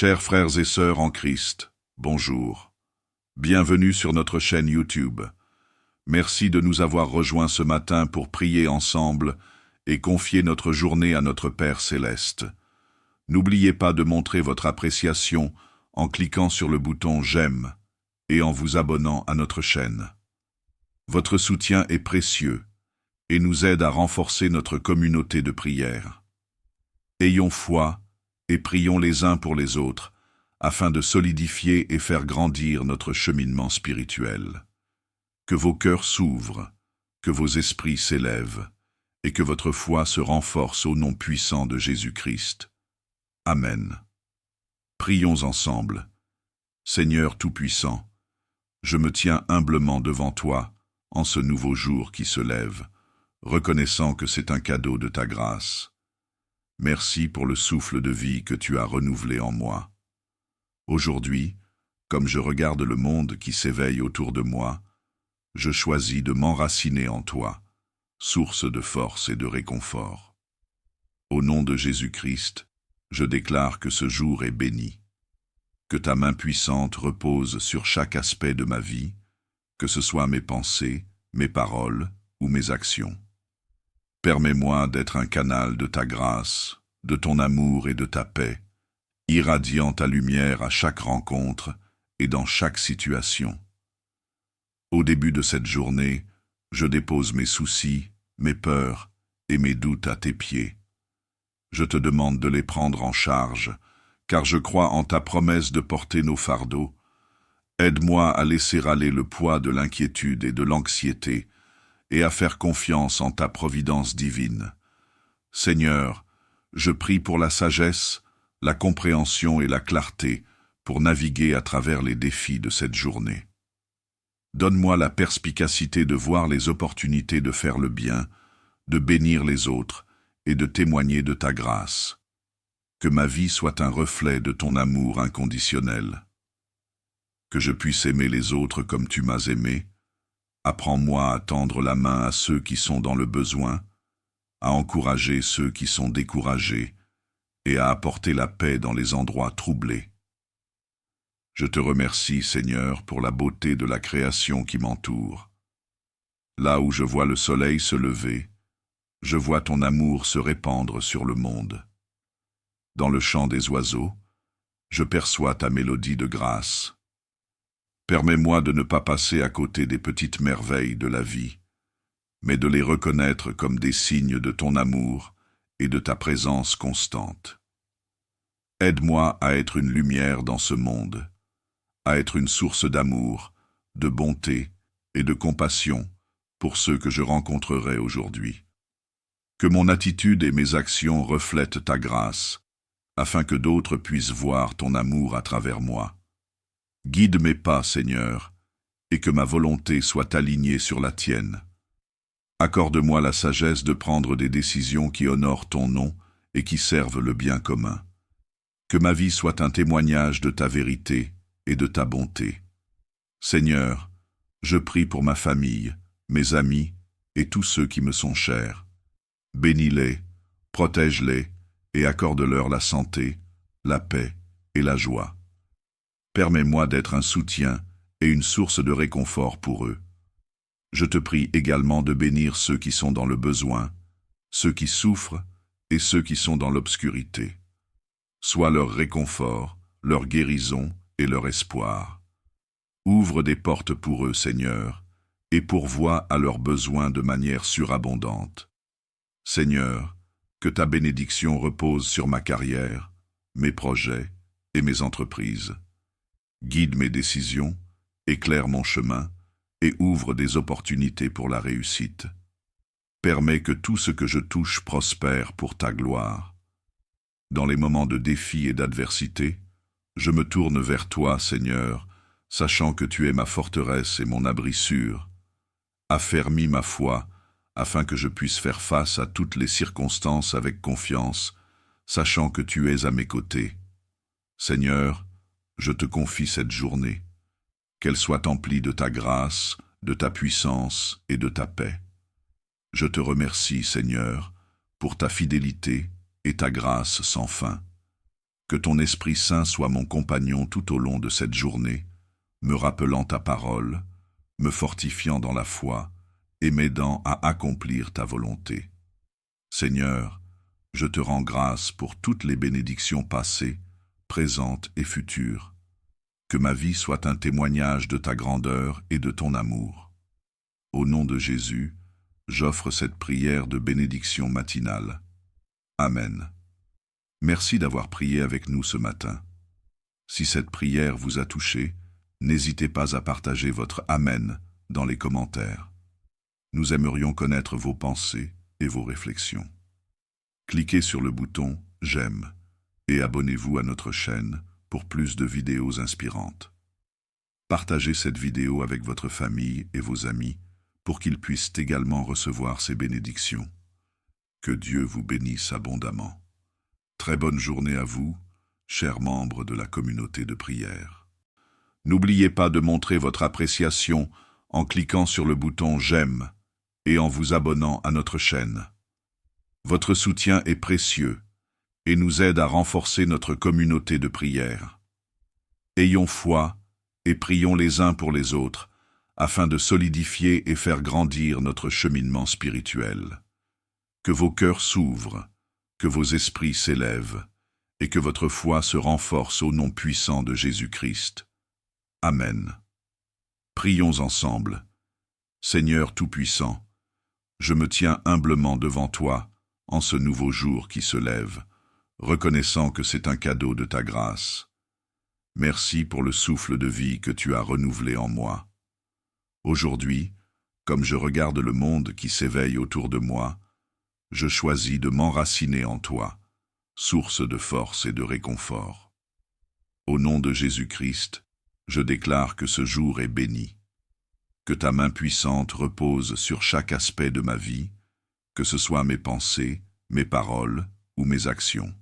Chers frères et sœurs en Christ, bonjour. Bienvenue sur notre chaîne YouTube. Merci de nous avoir rejoints ce matin pour prier ensemble et confier notre journée à notre Père Céleste. N'oubliez pas de montrer votre appréciation en cliquant sur le bouton « J'aime » et en vous abonnant à notre chaîne. Votre soutien est précieux et nous aide à renforcer notre communauté de prière. Ayons foi et prions les uns pour les autres, afin de solidifier et faire grandir notre cheminement spirituel. Que vos cœurs s'ouvrent, que vos esprits s'élèvent, et que votre foi se renforce au nom puissant de Jésus-Christ. Amen. Prions ensemble. Seigneur Tout-Puissant, je me tiens humblement devant toi en ce nouveau jour qui se lève, reconnaissant que c'est un cadeau de ta grâce. Merci pour le souffle de vie que tu as renouvelé en moi. Aujourd'hui, comme je regarde le monde qui s'éveille autour de moi, je choisis de m'enraciner en toi, source de force et de réconfort. Au nom de Jésus-Christ, je déclare que ce jour est béni. Que ta main puissante repose sur chaque aspect de ma vie, que ce soit mes pensées, mes paroles ou mes actions. Permets-moi d'être un canal de ta grâce, de ton amour et de ta paix, irradiant ta lumière à chaque rencontre et dans chaque situation. Au début de cette journée, je dépose mes soucis, mes peurs et mes doutes à tes pieds. Je te demande de les prendre en charge, car je crois en ta promesse de porter nos fardeaux. Aide-moi à laisser aller le poids de l'inquiétude et de l'anxiété, et à faire confiance en ta providence divine. Seigneur, je prie pour la sagesse, la compréhension et la clarté pour naviguer à travers les défis de cette journée. Donne-moi la perspicacité de voir les opportunités de faire le bien, de bénir les autres et de témoigner de ta grâce. Que ma vie soit un reflet de ton amour inconditionnel. Que je puisse aimer les autres comme tu m'as aimé. Apprends-moi à tendre la main à ceux qui sont dans le besoin, à encourager ceux qui sont découragés et à apporter la paix dans les endroits troublés. Je te remercie, Seigneur, pour la beauté de la création qui m'entoure. Là où je vois le soleil se lever, je vois ton amour se répandre sur le monde. Dans le chant des oiseaux, je perçois ta mélodie de grâce. Permets-moi de ne pas passer à côté des petites merveilles de la vie, mais de les reconnaître comme des signes de ton amour et de ta présence constante. Aide-moi à être une lumière dans ce monde, à être une source d'amour, de bonté et de compassion pour ceux que je rencontrerai aujourd'hui. Que mon attitude et mes actions reflètent ta grâce, afin que d'autres puissent voir ton amour à travers moi. Guide mes pas, Seigneur, et que ma volonté soit alignée sur la tienne. Accorde-moi la sagesse de prendre des décisions qui honorent ton nom et qui servent le bien commun. Que ma vie soit un témoignage de ta vérité et de ta bonté. Seigneur, je prie pour ma famille, mes amis et tous ceux qui me sont chers. Bénis-les, protège-les et accorde-leur la santé, la paix et la joie. Permets-moi d'être un soutien et une source de réconfort pour eux. Je te prie également de bénir ceux qui sont dans le besoin, ceux qui souffrent et ceux qui sont dans l'obscurité. Sois leur réconfort, leur guérison et leur espoir. Ouvre des portes pour eux, Seigneur, et pourvois à leurs besoins de manière surabondante. Seigneur, que ta bénédiction repose sur ma carrière, mes projets et mes entreprises. Guide mes décisions, éclaire mon chemin et ouvre des opportunités pour la réussite. Permets que tout ce que je touche prospère pour ta gloire. Dans les moments de défi et d'adversité, je me tourne vers toi, Seigneur, sachant que tu es ma forteresse et mon abri sûr. Affermis ma foi, afin que je puisse faire face à toutes les circonstances avec confiance, sachant que tu es à mes côtés. Seigneur, je te confie cette journée, qu'elle soit emplie de ta grâce, de ta puissance et de ta paix. Je te remercie, Seigneur, pour ta fidélité et ta grâce sans fin. Que ton Esprit Saint soit mon compagnon tout au long de cette journée, me rappelant ta parole, me fortifiant dans la foi et m'aidant à accomplir ta volonté. Seigneur, je te rends grâce pour toutes les bénédictions passées, présentes et futures. Que ma vie soit un témoignage de ta grandeur et de ton amour. Au nom de Jésus, j'offre cette prière de bénédiction matinale. Amen. Merci d'avoir prié avec nous ce matin. Si cette prière vous a touché, n'hésitez pas à partager votre Amen dans les commentaires. Nous aimerions connaître vos pensées et vos réflexions. Cliquez sur le bouton « J'aime » et abonnez-vous à notre chaîne pour plus de vidéos inspirantes. Partagez cette vidéo avec votre famille et vos amis pour qu'ils puissent également recevoir ces bénédictions. Que Dieu vous bénisse abondamment. Très bonne journée à vous, chers membres de la communauté de prière. N'oubliez pas de montrer votre appréciation en cliquant sur le bouton « J'aime » et en vous abonnant à notre chaîne. Votre soutien est précieux et nous aide à renforcer notre communauté de prière. Ayons foi et prions les uns pour les autres afin de solidifier et faire grandir notre cheminement spirituel. Que vos cœurs s'ouvrent, que vos esprits s'élèvent et que votre foi se renforce au nom puissant de Jésus-Christ. Amen. Prions ensemble. Seigneur Tout-Puissant, je me tiens humblement devant toi en ce nouveau jour qui se lève, reconnaissant que c'est un cadeau de ta grâce. Merci pour le souffle de vie que tu as renouvelé en moi. Aujourd'hui, comme je regarde le monde qui s'éveille autour de moi, je choisis de m'enraciner en toi, source de force et de réconfort. Au nom de Jésus-Christ, je déclare que ce jour est béni. Que ta main puissante repose sur chaque aspect de ma vie, que ce soit mes pensées, mes paroles ou mes actions.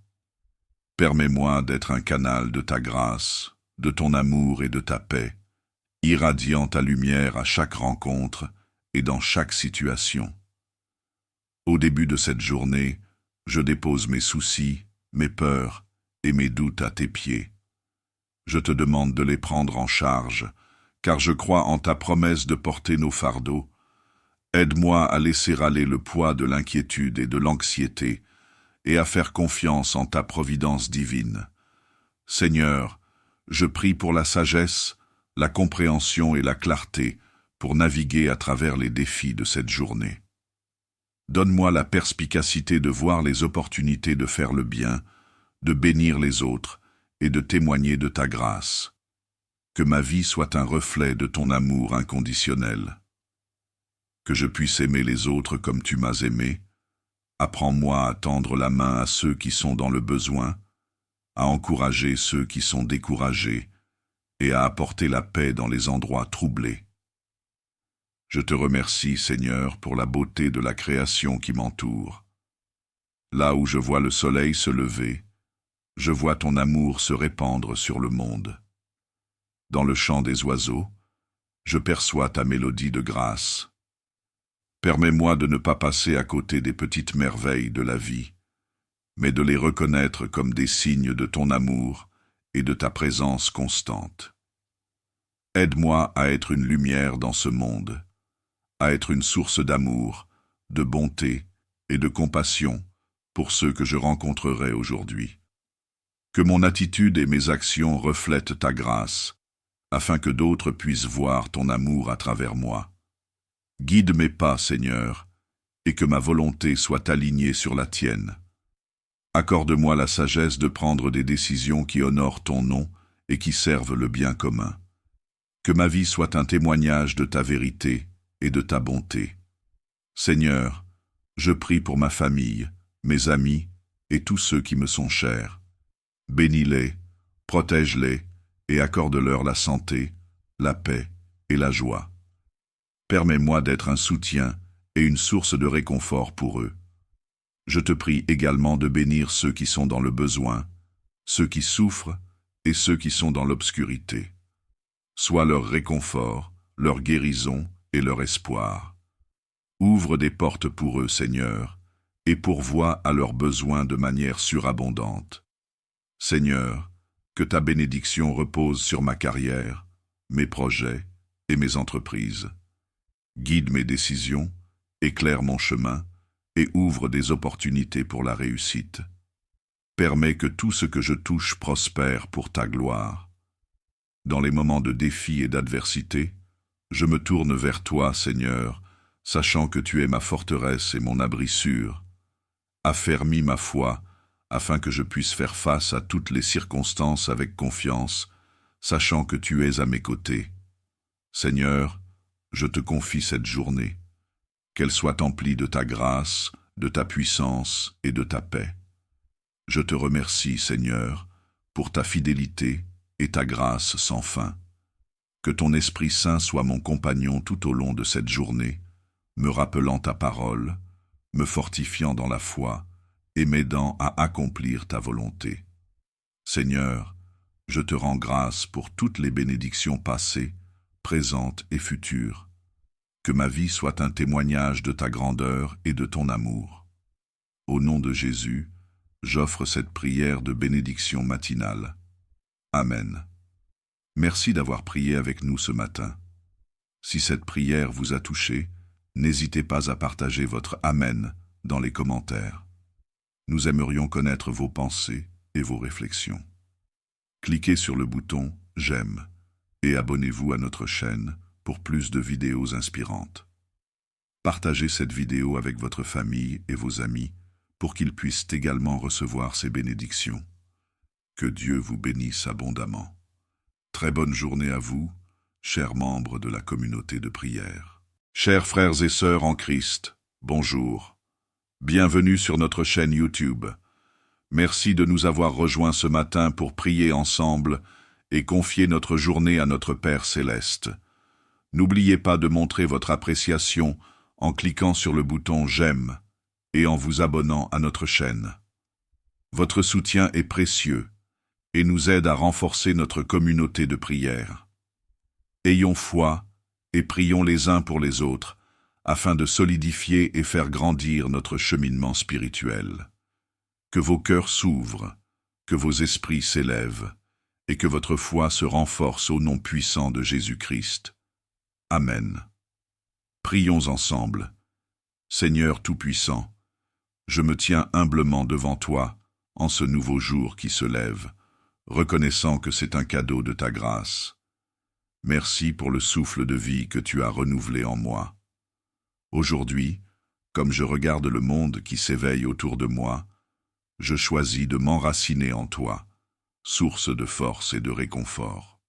Permets-moi d'être un canal de ta grâce, de ton amour et de ta paix, irradiant ta lumière à chaque rencontre et dans chaque situation. Au début de cette journée, je dépose mes soucis, mes peurs et mes doutes à tes pieds. Je te demande de les prendre en charge, car je crois en ta promesse de porter nos fardeaux. Aide-moi à laisser aller le poids de l'inquiétude et de l'anxiété, et à faire confiance en ta providence divine. Seigneur, je prie pour la sagesse, la compréhension et la clarté pour naviguer à travers les défis de cette journée. Donne-moi la perspicacité de voir les opportunités de faire le bien, de bénir les autres et de témoigner de ta grâce. Que ma vie soit un reflet de ton amour inconditionnel. Que je puisse aimer les autres comme tu m'as aimé. Apprends-moi à tendre la main à ceux qui sont dans le besoin, à encourager ceux qui sont découragés et à apporter la paix dans les endroits troublés. Je te remercie, Seigneur, pour la beauté de la création qui m'entoure. Là où je vois le soleil se lever, je vois ton amour se répandre sur le monde. Dans le chant des oiseaux, je perçois ta mélodie de grâce. Permets-moi de ne pas passer à côté des petites merveilles de la vie, mais de les reconnaître comme des signes de ton amour et de ta présence constante. Aide-moi à être une lumière dans ce monde, à être une source d'amour, de bonté et de compassion pour ceux que je rencontrerai aujourd'hui. Que mon attitude et mes actions reflètent ta grâce, afin que d'autres puissent voir ton amour à travers moi. Guide mes pas, Seigneur, et que ma volonté soit alignée sur la tienne. Accorde-moi la sagesse de prendre des décisions qui honorent ton nom et qui servent le bien commun. Que ma vie soit un témoignage de ta vérité et de ta bonté. Seigneur, je prie pour ma famille, mes amis et tous ceux qui me sont chers. Bénis-les, protège-les et accorde-leur la santé, la paix et la joie. Permets-moi d'être un soutien et une source de réconfort pour eux. Je te prie également de bénir ceux qui sont dans le besoin, ceux qui souffrent et ceux qui sont dans l'obscurité. Sois leur réconfort, leur guérison et leur espoir. Ouvre des portes pour eux, Seigneur, et pourvois à leurs besoins de manière surabondante. Seigneur, que ta bénédiction repose sur ma carrière, mes projets et mes entreprises. Guide mes décisions, éclaire mon chemin et ouvre des opportunités pour la réussite. Permets que tout ce que je touche prospère pour ta gloire. Dans les moments de défi et d'adversité, je me tourne vers toi, Seigneur, sachant que tu es ma forteresse et mon abri sûr. Affermis ma foi, afin que je puisse faire face à toutes les circonstances avec confiance, sachant que tu es à mes côtés. Seigneur, je te confie cette journée. Qu'elle soit emplie de ta grâce, de ta puissance et de ta paix. Je te remercie, Seigneur, pour ta fidélité et ta grâce sans fin. Que ton Esprit Saint soit mon compagnon tout au long de cette journée, me rappelant ta parole, me fortifiant dans la foi et m'aidant à accomplir ta volonté. Seigneur, je te rends grâce pour toutes les bénédictions passées, présentes et futures. Que ma vie soit un témoignage de ta grandeur et de ton amour. Au nom de Jésus, j'offre cette prière de bénédiction matinale. Amen. Merci d'avoir prié avec nous ce matin. Si cette prière vous a touché, n'hésitez pas à partager votre Amen dans les commentaires. Nous aimerions connaître vos pensées et vos réflexions. Cliquez sur le bouton « J'aime » et abonnez-vous à notre chaîne pour plus de vidéos inspirantes. Partagez cette vidéo avec votre famille et vos amis pour qu'ils puissent également recevoir ces bénédictions. Que Dieu vous bénisse abondamment. Très bonne journée à vous, chers membres de la communauté de prière. Chers frères et sœurs en Christ, bonjour. Bienvenue sur notre chaîne YouTube. Merci de nous avoir rejoints ce matin pour prier ensemble et confier notre journée à notre Père Céleste. N'oubliez pas de montrer votre appréciation en cliquant sur le bouton « J'aime » et en vous abonnant à notre chaîne. Votre soutien est précieux et nous aide à renforcer notre communauté de prière. Ayons foi et prions les uns pour les autres, afin de solidifier et faire grandir notre cheminement spirituel. Que vos cœurs s'ouvrent, que vos esprits s'élèvent, et que votre foi se renforce au nom puissant de Jésus-Christ. Amen. Prions ensemble. Seigneur Tout-Puissant, je me tiens humblement devant toi en ce nouveau jour qui se lève, reconnaissant que c'est un cadeau de ta grâce. Merci pour le souffle de vie que tu as renouvelé en moi. Aujourd'hui, comme je regarde le monde qui s'éveille autour de moi, je choisis de m'enraciner en toi, source de force et de réconfort.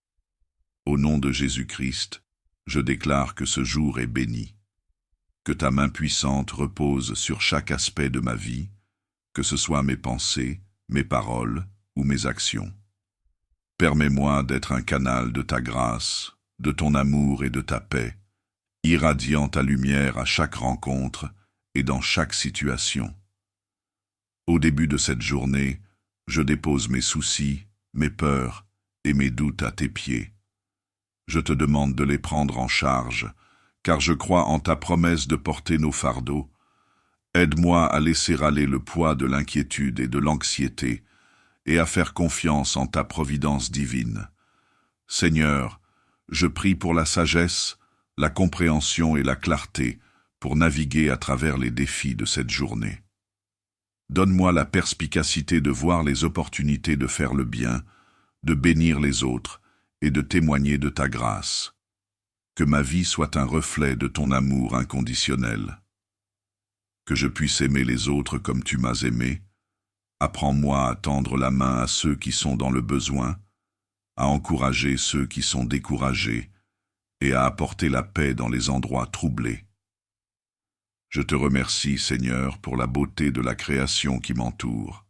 Au nom de Jésus-Christ, je déclare que ce jour est béni. Que ta main puissante repose sur chaque aspect de ma vie, que ce soit mes pensées, mes paroles ou mes actions. Permets-moi d'être un canal de ta grâce, de ton amour et de ta paix, irradiant ta lumière à chaque rencontre et dans chaque situation. Au début de cette journée, je dépose mes soucis, mes peurs et mes doutes à tes pieds. Je te demande de les prendre en charge, car je crois en ta promesse de porter nos fardeaux. Aide-moi à laisser aller le poids de l'inquiétude et de l'anxiété, et à faire confiance en ta providence divine. Seigneur, je prie pour la sagesse, la compréhension et la clarté pour naviguer à travers les défis de cette journée. Donne-moi la perspicacité de voir les opportunités de faire le bien, de bénir les autres et de témoigner de ta grâce. Que ma vie soit un reflet de ton amour inconditionnel. Que je puisse aimer les autres comme tu m'as aimé. Apprends-moi à tendre la main à ceux qui sont dans le besoin, à encourager ceux qui sont découragés et à apporter la paix dans les endroits troublés. Je te remercie, Seigneur, pour la beauté de la création qui m'entoure.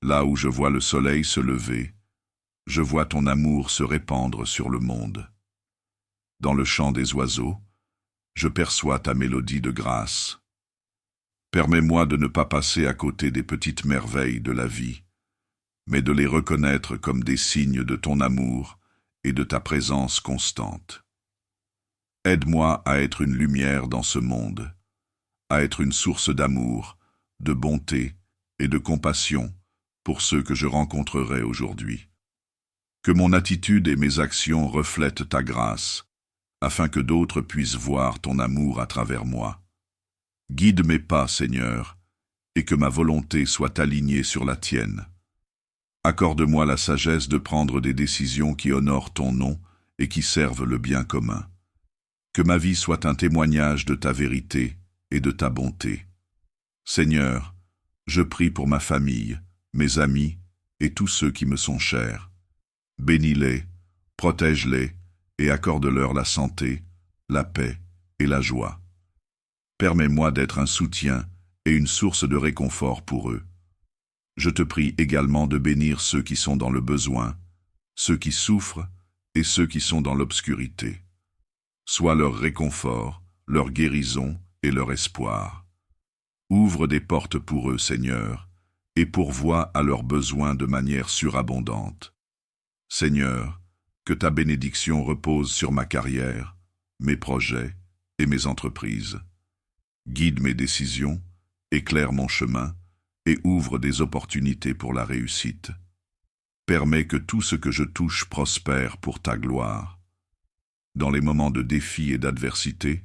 Là où je vois le soleil se lever, je vois ton amour se répandre sur le monde. Dans le chant des oiseaux, je perçois ta mélodie de grâce. Permets-moi de ne pas passer à côté des petites merveilles de la vie, mais de les reconnaître comme des signes de ton amour et de ta présence constante. Aide-moi à être une lumière dans ce monde, à être une source d'amour, de bonté et de compassion pour ceux que je rencontrerai aujourd'hui. Que mon attitude et mes actions reflètent ta grâce, afin que d'autres puissent voir ton amour à travers moi. Guide mes pas, Seigneur, et que ma volonté soit alignée sur la tienne. Accorde-moi la sagesse de prendre des décisions qui honorent ton nom et qui servent le bien commun. Que ma vie soit un témoignage de ta vérité et de ta bonté. Seigneur, je prie pour ma famille, mes amis et tous ceux qui me sont chers. Bénis-les, protège-les et accorde-leur la santé, la paix et la joie. Permets-moi d'être un soutien et une source de réconfort pour eux. Je te prie également de bénir ceux qui sont dans le besoin, ceux qui souffrent et ceux qui sont dans l'obscurité. Sois leur réconfort, leur guérison et leur espoir. Ouvre des portes pour eux, Seigneur, et pourvois à leurs besoins de manière surabondante. Seigneur, que ta bénédiction repose sur ma carrière, mes projets et mes entreprises. Guide mes décisions, éclaire mon chemin et ouvre des opportunités pour la réussite. Permets que tout ce que je touche prospère pour ta gloire. Dans les moments de défi et d'adversité,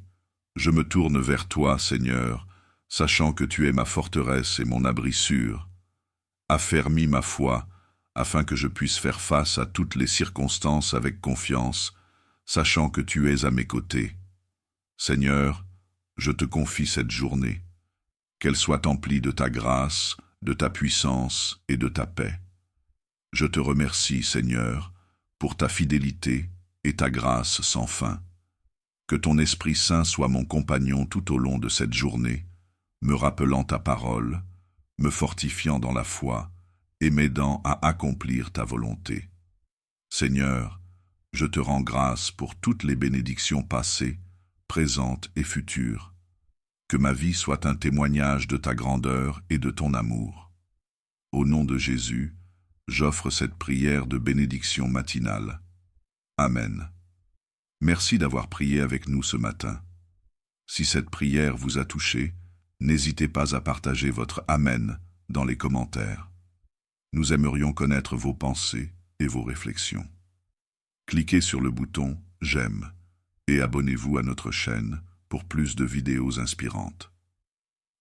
je me tourne vers toi, Seigneur, sachant que tu es ma forteresse et mon abri sûr. Affermis ma foi, afin que je puisse faire face à toutes les circonstances avec confiance, sachant que tu es à mes côtés. Seigneur, je te confie cette journée. Qu'elle soit emplie de ta grâce, de ta puissance et de ta paix. Je te remercie, Seigneur, pour ta fidélité et ta grâce sans fin. Que ton Esprit Saint soit mon compagnon tout au long de cette journée, me rappelant ta parole, me fortifiant dans la foi et m'aidant à accomplir ta volonté. Seigneur, je te rends grâce pour toutes les bénédictions passées, présentes et futures. Que ma vie soit un témoignage de ta grandeur et de ton amour. Au nom de Jésus, j'offre cette prière de bénédiction matinale. Amen. Merci d'avoir prié avec nous ce matin. Si cette prière vous a touché, n'hésitez pas à partager votre Amen dans les commentaires. Nous aimerions connaître vos pensées et vos réflexions. Cliquez sur le bouton « J'aime » et abonnez-vous à notre chaîne pour plus de vidéos inspirantes.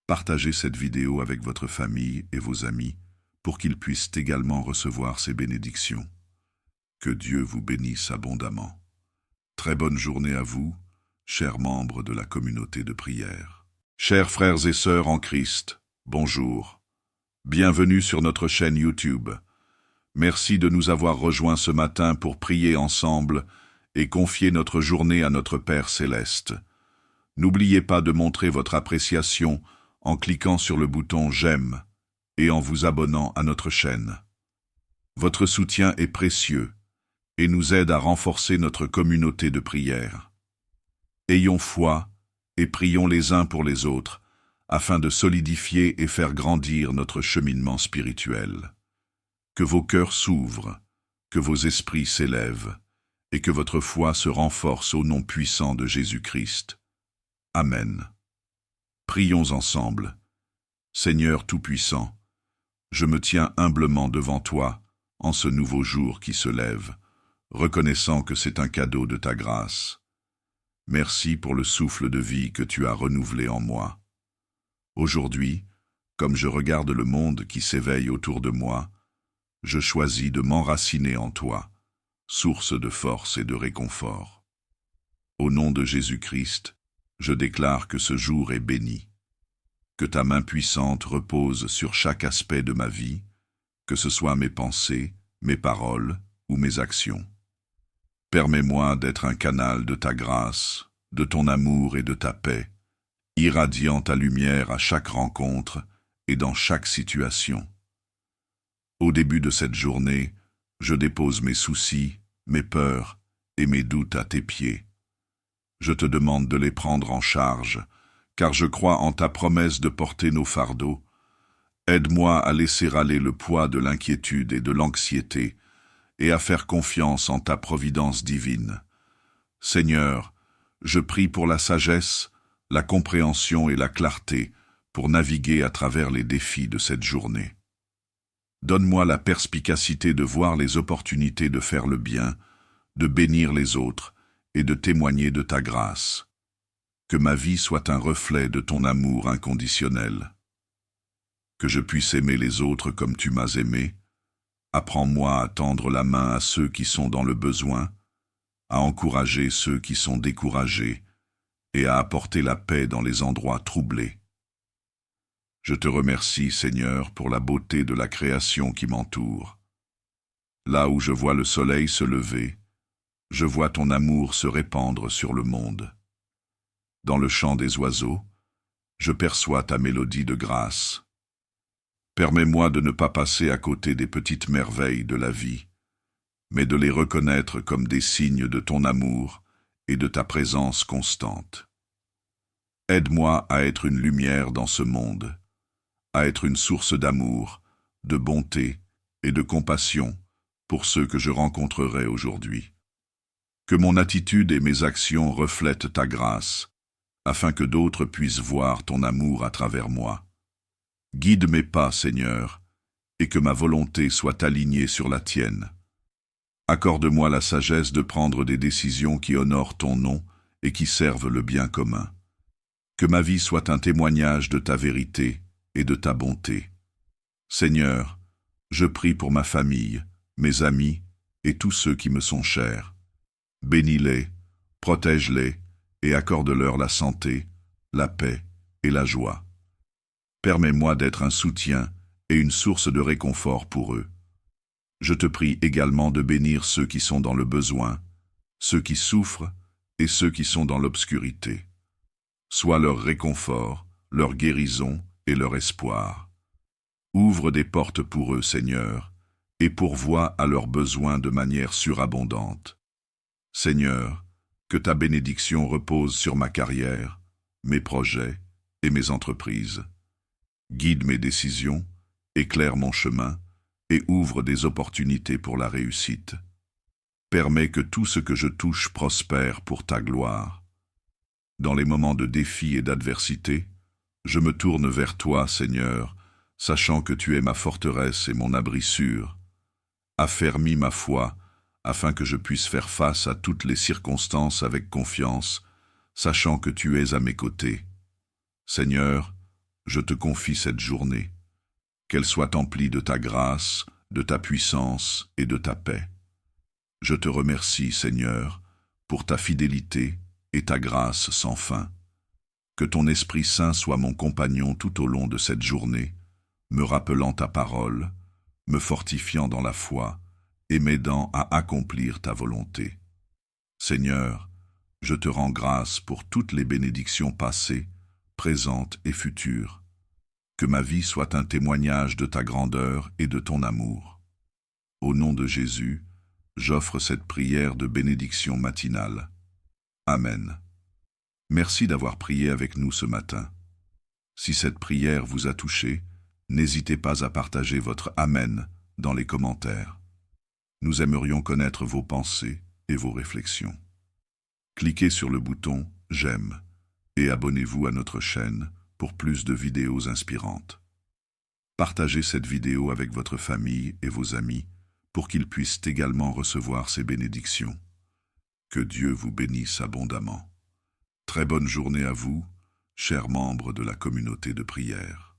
Partagez cette vidéo avec votre famille et vos amis pour qu'ils puissent également recevoir ces bénédictions. Que Dieu vous bénisse abondamment. Très bonne journée à vous, chers membres de la communauté de prière. Chers frères et sœurs en Christ, bonjour. Bienvenue sur notre chaîne YouTube. Merci de nous avoir rejoints ce matin pour prier ensemble et confier notre journée à notre Père Céleste. N'oubliez pas de montrer votre appréciation en cliquant sur le bouton « J'aime » et en vous abonnant à notre chaîne. Votre soutien est précieux et nous aide à renforcer notre communauté de prière. Ayons foi et prions les uns pour les autres, afin de solidifier et faire grandir notre cheminement spirituel. Que vos cœurs s'ouvrent, que vos esprits s'élèvent, et que votre foi se renforce au nom puissant de Jésus-Christ. Amen. Prions ensemble. Seigneur Tout-Puissant, je me tiens humblement devant toi en ce nouveau jour qui se lève, reconnaissant que c'est un cadeau de ta grâce. Merci pour le souffle de vie que tu as renouvelé en moi. Aujourd'hui, comme je regarde le monde qui s'éveille autour de moi, je choisis de m'enraciner en toi, source de force et de réconfort. Au nom de Jésus-Christ, je déclare que ce jour est béni. Que ta main puissante repose sur chaque aspect de ma vie, que ce soit mes pensées, mes paroles ou mes actions. Permets-moi d'être un canal de ta grâce, de ton amour et de ta paix, irradiant ta lumière à chaque rencontre et dans chaque situation. Au début de cette journée, je dépose mes soucis, mes peurs et mes doutes à tes pieds. Je te demande de les prendre en charge, car je crois en ta promesse de porter nos fardeaux. Aide-moi à laisser aller le poids de l'inquiétude et de l'anxiété, et à faire confiance en ta providence divine. Seigneur, je prie pour la sagesse, la compréhension et la clarté pour naviguer à travers les défis de cette journée. Donne-moi la perspicacité de voir les opportunités de faire le bien, de bénir les autres et de témoigner de ta grâce. Que ma vie soit un reflet de ton amour inconditionnel. Que je puisse aimer les autres comme tu m'as aimé. Apprends-moi à tendre la main à ceux qui sont dans le besoin, à encourager ceux qui sont découragés et à apporter la paix dans les endroits troublés. Je te remercie, Seigneur, pour la beauté de la création qui m'entoure. Là où je vois le soleil se lever, je vois ton amour se répandre sur le monde. Dans le chant des oiseaux, je perçois ta mélodie de grâce. Permets-moi de ne pas passer à côté des petites merveilles de la vie, mais de les reconnaître comme des signes de ton amour et de ta présence constante. Aide-moi à être une lumière dans ce monde, à être une source d'amour, de bonté et de compassion pour ceux que je rencontrerai aujourd'hui. Que mon attitude et mes actions reflètent ta grâce, afin que d'autres puissent voir ton amour à travers moi. Guide mes pas, Seigneur, et que ma volonté soit alignée sur la tienne. Accorde-moi la sagesse de prendre des décisions qui honorent ton nom et qui servent le bien commun. Que ma vie soit un témoignage de ta vérité et de ta bonté. Seigneur, je prie pour ma famille, mes amis et tous ceux qui me sont chers. Bénis-les, protège-les et accorde-leur la santé, la paix et la joie. Permets-moi d'être un soutien et une source de réconfort pour eux. Je te prie également de bénir ceux qui sont dans le besoin, ceux qui souffrent et ceux qui sont dans l'obscurité. Sois leur réconfort, leur guérison et leur espoir. Ouvre des portes pour eux, Seigneur, et pourvois à leurs besoins de manière surabondante. Seigneur, que ta bénédiction repose sur ma carrière, mes projets et mes entreprises. Guide mes décisions, éclaire mon chemin et ouvre des opportunités pour la réussite. Permets que tout ce que je touche prospère pour ta gloire. Dans les moments de défi et d'adversité, je me tourne vers toi, Seigneur, sachant que tu es ma forteresse et mon abri sûr. Affermis ma foi, afin que je puisse faire face à toutes les circonstances avec confiance, sachant que tu es à mes côtés. Seigneur, je te confie cette journée. Qu'elle soit emplie de ta grâce, de ta puissance et de ta paix. Je te remercie, Seigneur, pour ta fidélité et ta grâce sans fin. Que ton Esprit Saint soit mon compagnon tout au long de cette journée, me rappelant ta parole, me fortifiant dans la foi et m'aidant à accomplir ta volonté. Seigneur, je te rends grâce pour toutes les bénédictions passées, présentes et futures. Que ma vie soit un témoignage de ta grandeur et de ton amour. Au nom de Jésus, j'offre cette prière de bénédiction matinale. Amen. Merci d'avoir prié avec nous ce matin. Si cette prière vous a touché, n'hésitez pas à partager votre Amen dans les commentaires. Nous aimerions connaître vos pensées et vos réflexions. Cliquez sur le bouton « J'aime » et abonnez-vous à notre chaîne pour plus de vidéos inspirantes. Partagez cette vidéo avec votre famille et vos amis pour qu'ils puissent également recevoir ces bénédictions. Que Dieu vous bénisse abondamment. Très bonne journée à vous, chers membres de la communauté de prière.